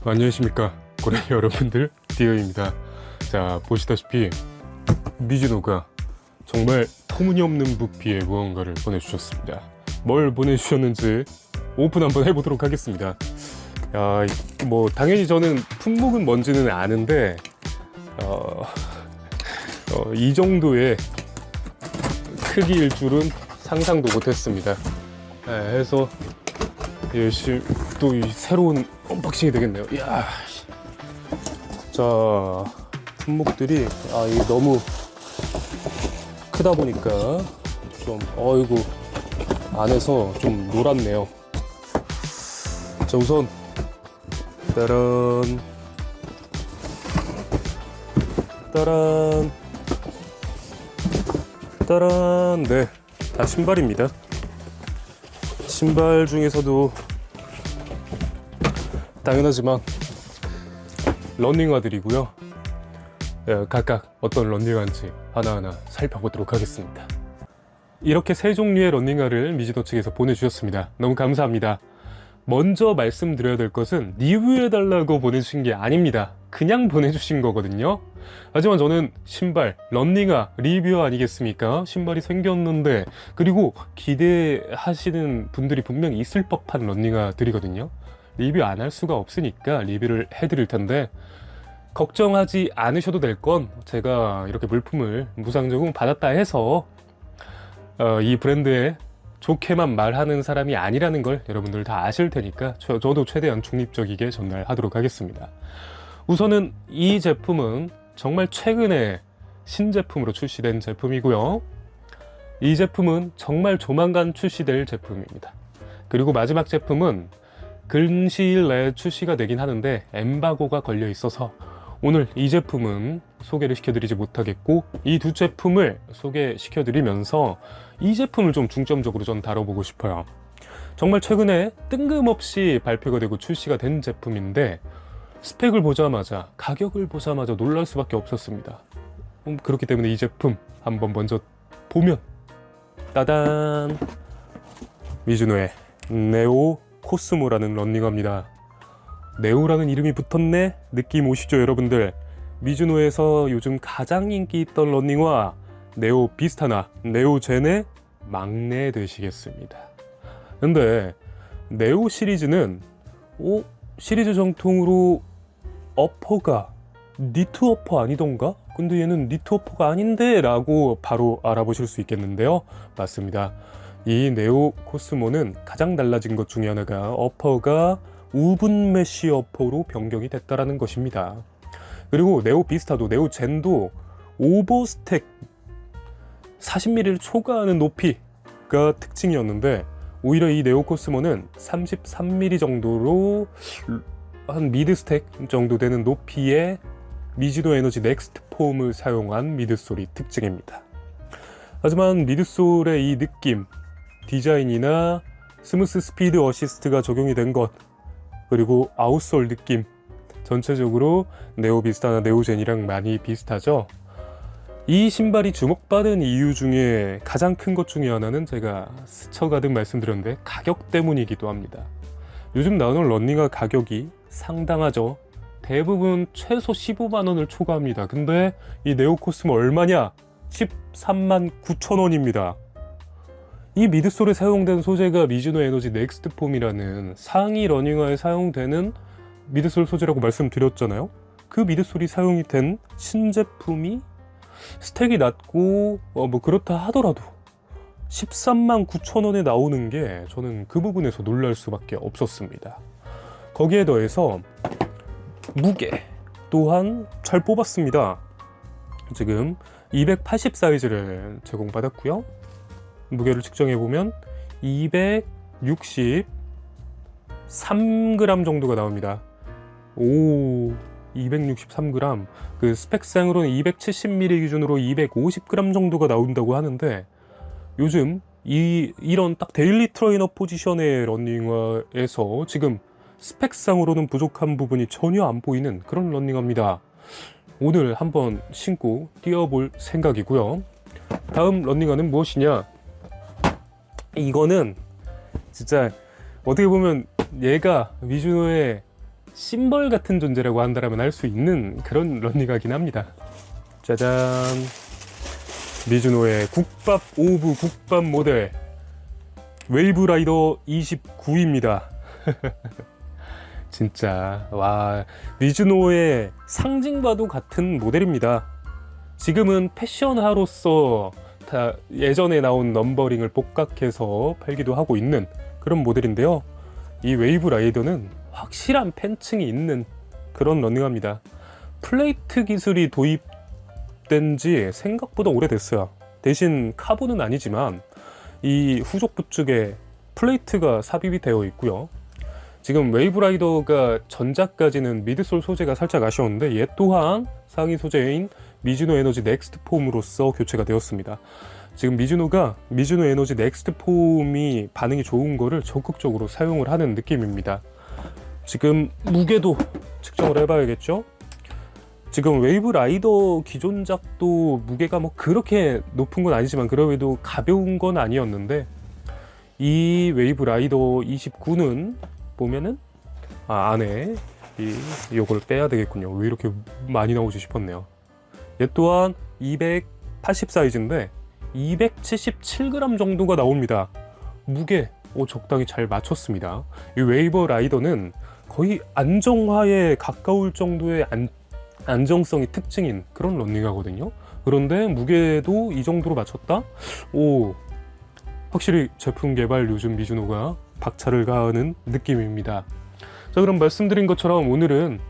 안녕하십니까 고래 여러분들, 디어입니다. 자, 보시다시피 미즈노가 정말 터무니없는 부피의 무언가를 보내주셨습니다. 뭘 보내주셨는지 오픈 한번 해보도록 하겠습니다. 야, 뭐 당연히 저는 품목은 뭔지는 아는데 이 정도의 크기일 줄은 상상도 못했습니다. 해서 열심히 또 이 새로운 언박싱이 되겠네요. 이야, 자, 품목들이 이게 너무 크다 보니까 좀 어이구 안에서 좀 놀았네요. 자, 우선 따란 따란 따란, 네, 다 신발입니다. 신발 중에서도 당연하지만 러닝화들이고요. 각각 어떤 러닝화인지 하나하나 살펴보도록 하겠습니다. 이렇게 세 종류의 러닝화를 미즈노 측에서 보내주셨습니다. 너무 감사합니다. 먼저 말씀드려야 될 것은 리뷰해달라고 보내주신 게 아닙니다. 그냥 보내주신 거거든요. 하지만 저는 신발, 러닝화 리뷰 아니겠습니까? 신발이 생겼는데, 그리고 기대하시는 분들이 분명히 있을 법한 러닝화들이거든요. 리뷰 안 할 수가 없으니까 리뷰를 해드릴 텐데, 걱정하지 않으셔도 될 건 제가 이렇게 물품을 무상제공 받았다 해서 이 브랜드에 좋게만 말하는 사람이 아니라는 걸 여러분들 다 아실 테니까 저도 최대한 중립적이게 전달하도록 하겠습니다. 우선은 이 제품은 정말 최근에 신제품으로 출시된 제품이고요. 이 제품은 정말 조만간 출시될 제품입니다. 그리고 마지막 제품은 근시일 내에 출시가 되긴 하는데 엠바고가 걸려 있어서 오늘 이 제품은 소개를 시켜드리지 못하겠고, 이 두 제품을 소개시켜드리면서 이 제품을 좀 중점적으로 전 다뤄보고 싶어요. 정말 최근에 뜬금없이 발표가 되고 출시가 된 제품인데 스펙을 보자마자, 가격을 보자마자 놀랄 수밖에 없었습니다. 그렇기 때문에 이 제품 한번 먼저 보면, 따단, 미즈노의 네오 코스모라는 러닝화입니다. 네오라는 이름이 붙었네? 느낌 오시죠 여러분들? 미즈노에서 요즘 가장 인기 있던 러닝화 네오 비스타나 네오젠의 막내 되시겠습니다. 근데 네오 시리즈는 시리즈 정통으로 어퍼가 니트 어퍼 아니던가? 근데 얘는 니트 어퍼가 아닌데? 라고 바로 알아보실 수 있겠는데요. 맞습니다. 이 네오 코스모는 가장 달라진 것 중에 하나가 어퍼가 우분 메쉬 어퍼로 변경이 됐다라는 것입니다. 그리고 네오 비스타도 네오 젠도 오버스택 40mm를 초과하는 높이가 특징이었는데, 오히려 이 네오 코스모는 33mm 정도로 한 미드스택 정도 되는 높이의 미즈노 에너지 넥스트 폼을 사용한 미드솔이 특징입니다. 하지만 미드솔의 이 느낌, 디자인이나 스무스 스피드 어시스트가 적용이 된 것, 그리고 아웃솔 느낌, 전체적으로 네오 비스타나 네오젠이랑 많이 비슷하죠. 이 신발이 주목받은 이유 중에 가장 큰 것 중에 하나는 제가 스쳐가듯 말씀드렸는데 가격 때문이기도 합니다. 요즘 나오는 러닝화 가격이 상당하죠. 대부분 최소 15만 원을 초과합니다. 근데 이 네오 코스모 얼마냐? 13만 9천 원입니다. 이 미드솔에 사용된 소재가 미즈노 에너지 넥스트 폼이라는 상위 러닝화에 사용되는 미드솔 소재라고 말씀드렸잖아요. 그 미드솔이 사용이 된 신제품이 스택이 낮고 뭐 그렇다 하더라도 13만 9천 원에 나오는 게 저는 그 부분에서 놀랄 수밖에 없었습니다. 거기에 더해서 무게 또한 잘 뽑았습니다. 지금 280 사이즈를 제공받았고요. 무게를 측정해보면 263g 정도가 나옵니다. 263g. 그 스펙상으로는 270mm 기준으로 250g 정도가 나온다고 하는데, 요즘 이런 딱 데일리 트레이너 포지션의 러닝화에서 지금 스펙상으로는 부족한 부분이 전혀 안 보이는 그런 러닝화입니다. 오늘 한번 신고 뛰어볼 생각이고요. 다음 러닝화는 무엇이냐? 이거는 진짜 어떻게 보면 얘가 미즈노의 심벌 같은 존재라고 한다면 할 수 있는 그런 런닝화긴 합니다. 짜잔, 미즈노의 국밥 오브 국밥 모델 웨이브라이더 29입니다. 진짜 와, 미즈노의 상징과도 같은 모델입니다. 지금은 패션화로서 다 예전에 나온 넘버링을 복각해서 팔기도 하고 있는 그런 모델인데요. 이 웨이브 라이더는 확실한 팬층이 있는 그런 러닝화입니다. 플레이트 기술이 도입된 지 생각보다 오래됐어요. 대신 카본은 아니지만 이 후속부 쪽에 플레이트가 삽입이 되어 있고요. 지금 웨이브 라이더가 전작까지는 미드솔 소재가 살짝 아쉬웠는데 얘 또한 상위 소재인 미즈노 에너지 넥스트 폼으로서 교체가 되었습니다. 지금 미즈노 에너지 넥스트 폼이 반응이 좋은 거를 적극적으로 사용을 하는 느낌입니다. 지금 무게도 측정을 해봐야겠죠? 지금 웨이브 라이더 기존작도 무게가 뭐 그렇게 높은 건 아니지만 그래도 가벼운 건 아니었는데 이 웨이브 라이더 29는 보면은 안에 요걸 빼야 되겠군요. 왜 이렇게 많이 나오지 싶었네요. 얘 또한 280 사이즈인데 277g 정도가 나옵니다. 무게 적당히 잘 맞췄습니다. 이 웨이브 라이더는 거의 안정화에 가까울 정도의 안정성이 특징인 그런 런닝화거든요. 그런데 무게도 이 정도로 맞췄다? 확실히 제품 개발 요즘 미즈노가 박차를 가하는 느낌입니다. 자, 그럼 말씀드린 것처럼 오늘은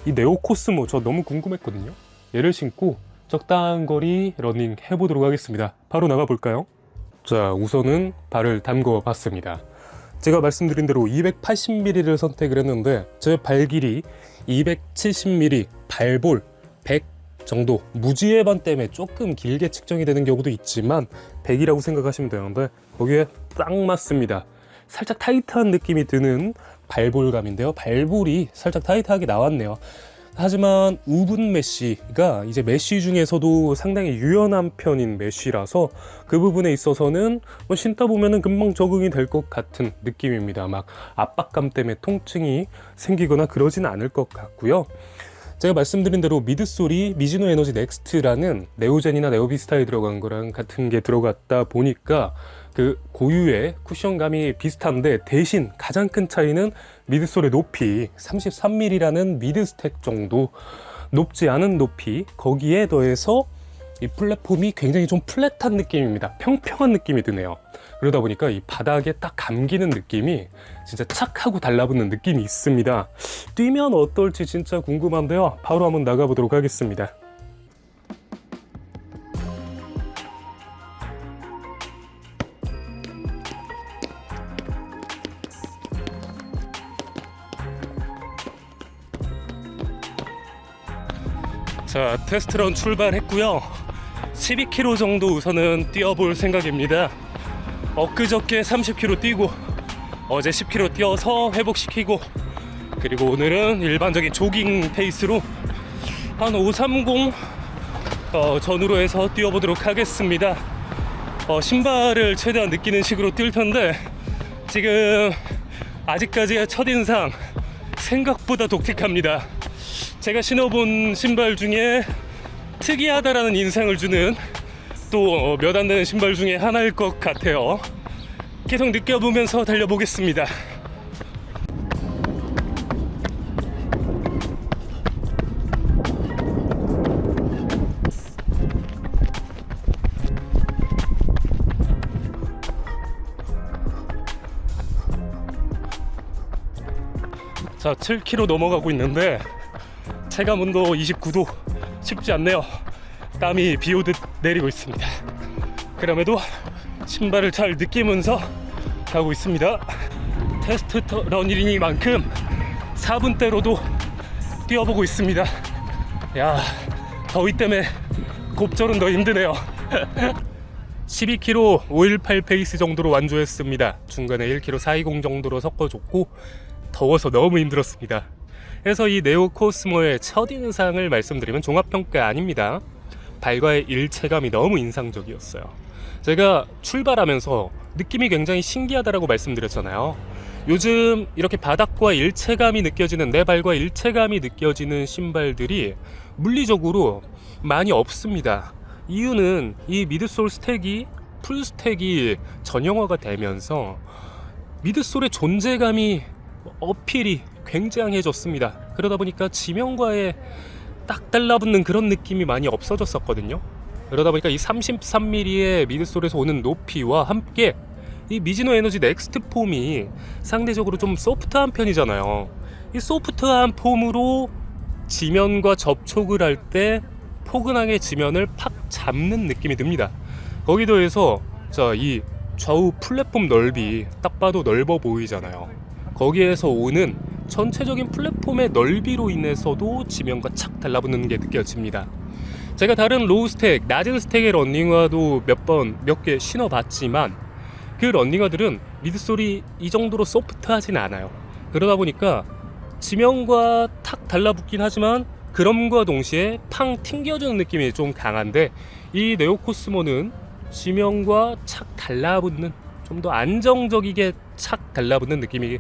이 네오 코스모 저 너무 궁금했거든요. 얘를 신고 적당한 거리 러닝 해보도록 하겠습니다. 바로 나가볼까요? 자, 우선은 발을 담궈 봤습니다. 제가 말씀드린 대로 280mm를 선택을 했는데 제 발 길이 270mm, 발볼 100 정도, 무지해반 때문에 조금 길게 측정이 되는 경우도 있지만 100이라고 생각하시면 되는데 거기에 딱 맞습니다. 살짝 타이트한 느낌이 드는 발볼감인데요. 발볼이 살짝 타이트하게 나왔네요. 하지만 우분 메쉬가 이제 메쉬 중에서도 상당히 유연한 편인 메쉬라서 그 부분에 있어서는 신다 보면은 금방 적응이 될 것 같은 느낌입니다. 막 압박감 때문에 통증이 생기거나 그러진 않을 것 같고요. 제가 말씀드린 대로 미드솔이 미즈노 에너지 넥스트라는 네오젠이나 네오비스타에 들어간 거랑 같은 게 들어갔다 보니까 그 고유의 쿠션감이 비슷한데 대신 가장 큰 차이는 미드솔의 높이 33mm라는 미드스택 정도 높지 않은 높이, 거기에 더해서 이 플랫폼이 굉장히 좀 플랫한 느낌입니다. 평평한 느낌이 드네요. 그러다 보니까 이 바닥에 딱 감기는 느낌이 진짜 착 하고 달라붙는 느낌이 있습니다. 뛰면 어떨지 진짜 궁금한데요. 바로 한번 나가보도록 하겠습니다. 자, 테스트런 출발했고요. 12km 정도 우선은 뛰어볼 생각입니다. 엊그저께 30km 뛰고 어제 10km 뛰어서 회복시키고, 그리고 오늘은 일반적인 조깅 페이스로 한 530 전후로 해서 뛰어보도록 하겠습니다. 신발을 최대한 느끼는 식으로 뛸 텐데 지금 아직까지의 첫인상 생각보다 독특합니다. 제가 신어본 신발 중에 특이하다라는 인상을 주는 또 몇 안 되는 신발 중에 하나일 것 같아요. 계속 느껴보면서 달려보겠습니다. 자, 7km 넘어가고 있는데 체감온도 29도, 쉽지 않네요. 땀이 비 오듯 내리고 있습니다. 그럼에도 신발을 잘 느끼면서 가고 있습니다. 테스트 런이니만큼 4분대로도 뛰어보고 있습니다. 야, 더위 때문에 곱절은 더 힘드네요. 12km 518 페이스 정도로 완주했습니다. 중간에 1km 420 정도로 섞어줬고 더워서 너무 힘들었습니다. 그래서 이 네오 코스모의 첫인상을 말씀드리면 종합평가 아닙니다. 발과의 일체감이 너무 인상적이었어요. 제가 출발하면서 느낌이 굉장히 신기하다라고 말씀드렸잖아요. 요즘 이렇게 바닥과 일체감이 느껴지는, 내 발과 일체감이 느껴지는 신발들이 물리적으로 많이 없습니다. 이유는 이 미드솔 스택이, 풀스택이 전형화가 되면서 미드솔의 존재감이, 어필이 굉장해졌습니다. 그러다 보니까 지면과의 딱 달라붙는 그런 느낌이 많이 없어졌었거든요. 그러다 보니까 이 33mm의 미드솔에서 오는 높이와 함께 이 미즈노 에너지 넥스트 폼이 상대적으로 좀 소프트한 편이잖아요. 이 소프트한 폼으로 지면과 접촉을 할 때 포근하게 지면을 팍 잡는 느낌이 듭니다. 거기에 더해서 이 좌우 플랫폼 넓이 딱 봐도 넓어 보이잖아요. 거기에서 오는 전체적인 플랫폼의 넓이로 인해서도 지면과 착 달라붙는 게 느껴집니다. 제가 다른 로우 스택, 낮은 스택의 러닝화도 몇 개 신어봤지만 그 러닝화들은 미드솔이 이 정도로 소프트하진 않아요. 그러다 보니까 지면과 탁 달라붙긴 하지만 그럼과 동시에 팡 튕겨주는 느낌이 좀 강한데, 이 네오코스모는 지면과 착 달라붙는, 좀 더 안정적이게 착 달라붙는 느낌이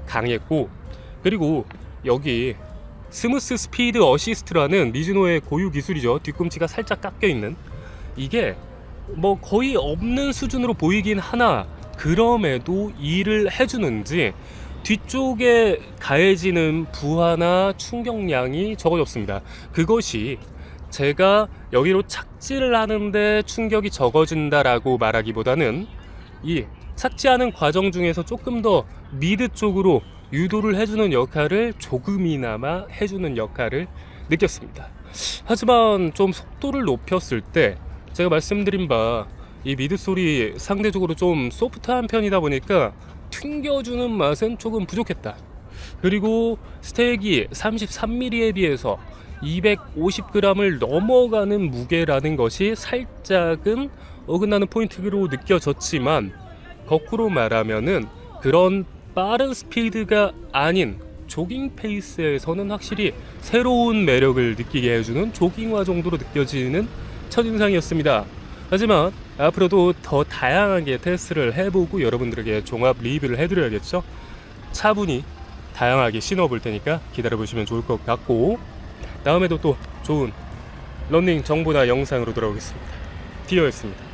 강했고, 그리고 여기 스무스 스피드 어시스트라는 미즈노의 고유 기술이죠. 뒤꿈치가 살짝 깎여 있는, 이게 뭐 거의 없는 수준으로 보이긴 하나 그럼에도 일을 해주는지 뒤쪽에 가해지는 부하나 충격량이 적어졌습니다. 그것이 제가 여기로 착지를 하는데 충격이 적어진다라고 말하기보다는 이 착지하는 과정 중에서 조금 더 미드 쪽으로 유도를 해주는 역할을, 조금이나마 해주는 역할을 느꼈습니다. 하지만 좀 속도를 높였을 때 제가 말씀드린 바 이 미드솔이 상대적으로 좀 소프트한 편이다 보니까 튕겨주는 맛은 조금 부족했다. 그리고 스택이 33mm에 비해서 250g을 넘어가는 무게라는 것이 살짝은 어긋나는 포인트로 느껴졌지만, 거꾸로 말하면은 그런 빠른 스피드가 아닌 조깅 페이스에서는 확실히 새로운 매력을 느끼게 해주는 조깅화 정도로 느껴지는 첫인상이었습니다. 하지만 앞으로도 더 다양하게 테스트를 해보고 여러분들에게 종합 리뷰를 해드려야겠죠. 차분히 다양하게 신어볼 테니까 기다려보시면 좋을 것 같고, 다음에도 또 좋은 러닝 정보나 영상으로 돌아오겠습니다. 디어였습니다.